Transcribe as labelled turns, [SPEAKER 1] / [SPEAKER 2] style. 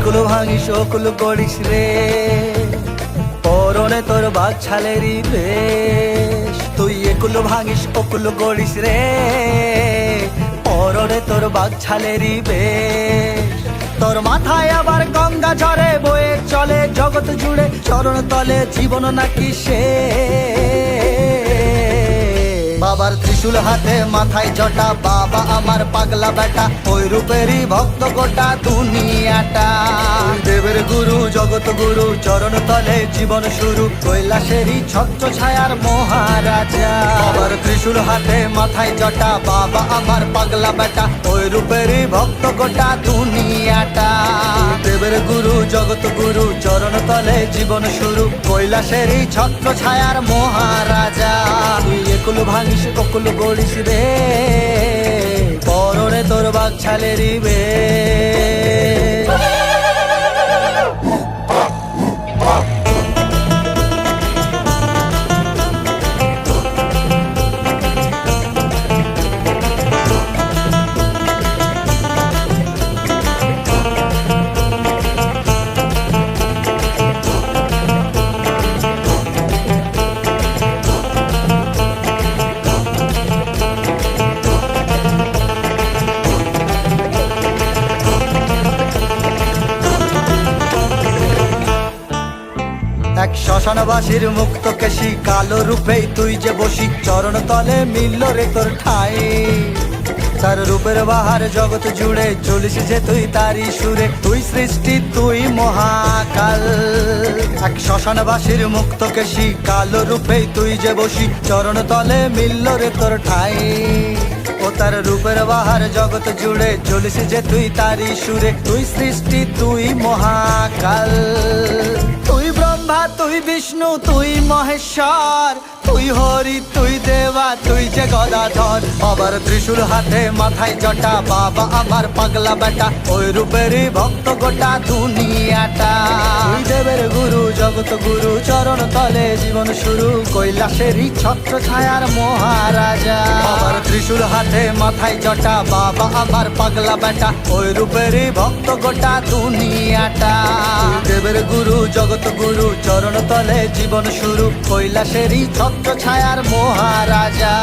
[SPEAKER 1] একুলো ভাঙিস ওকুলো গড়িস রে, পরনে তোর বাঘ ছালেরই বেশ। তুই একুলো ভাঙিস ওকুলো গড়িস রে, পরনে তোর বাঘ ছালেরই বেশ। তোর মাথায় আবার গঙ্গা ঝরে বয়ে চলে জগৎ জুড়ে, চরণ তলে জীবন নাকি সে। বাবার ত্রিশূল হাতে মাথায় জটা, বাবা আমার পাগলা বেটা, ওই রূপেরই ভক্ত গোটা দুনিয়াটা। দেবের গুরু জগৎ গুরু, চরণ তলে জীবন শুরু, কৈলাসেরই ছত্র ছায়ার মহারাজা। বাবার ত্রিশূল হাতে মাথায় জটা, বাবা আমার পাগলা বেটা, ওই রূপেরই ভক্ত গোটা দুনিয়াটা। দেবের গুরু জগৎ গুরু, চরণ তলে জীবন শুরু, কৈলাসেরই ছত্র ছায়ার মহারাজা। তুই একুলো ভাঙিস ওকুলো গড়িস রে, পরনে তোর বাঘ ছালেরই বেশ। এক শ্মশানবাসীর মুক্ত কেশি, কালো রূপেই তুই যে বসি, চরণ তলে মিলল রে তোর ঠাই। তার রূপের বাহার জগৎ জুড়ে, চলিস যে তুই তারি সুরে, তুই সৃষ্টি তুই মহাকাল। এক শ্মশানবাসীর মুক্ত কেশি, কালো রূপেই তুই যে বসি, চরণ তলে মিলল রে তোর ঠাই। ও তার রূপের বাহার জগৎ জুড়ে, চলিস যে তুই তারি সুরে, তুই সৃষ্টি তুই মহাকাল। তুই ব্রহ্মা তুই বিষ্ণু তুই মহেশ্বর, তুই হরি তুই দেবা তুই যে গদাধর। বাবার ত্রিশূল হাতে মাথায় জটা, বাবা আমার পাগলা বেটা, ওই রূপেরই ভক্ত গোটা দুনিয়াটা। তুই দেবের গুরু জগৎ গুরু, চরণ তলে জীবন শুরু, কৈলাসেরই ছত্র ছায়ার মহারাজা। বাবার ত্রিশূল হাতে মাথায় জটা, বাবা আমার পাগলা বেটা, ওই রূপেরই ভক্ত গোটা দুনিয়াটা। তুই দেবের গুরু জগৎ গুরু, চরণ তলে জীবন শুরু, কৈলাসেরই ছত্র ছায়ার মহারাজা।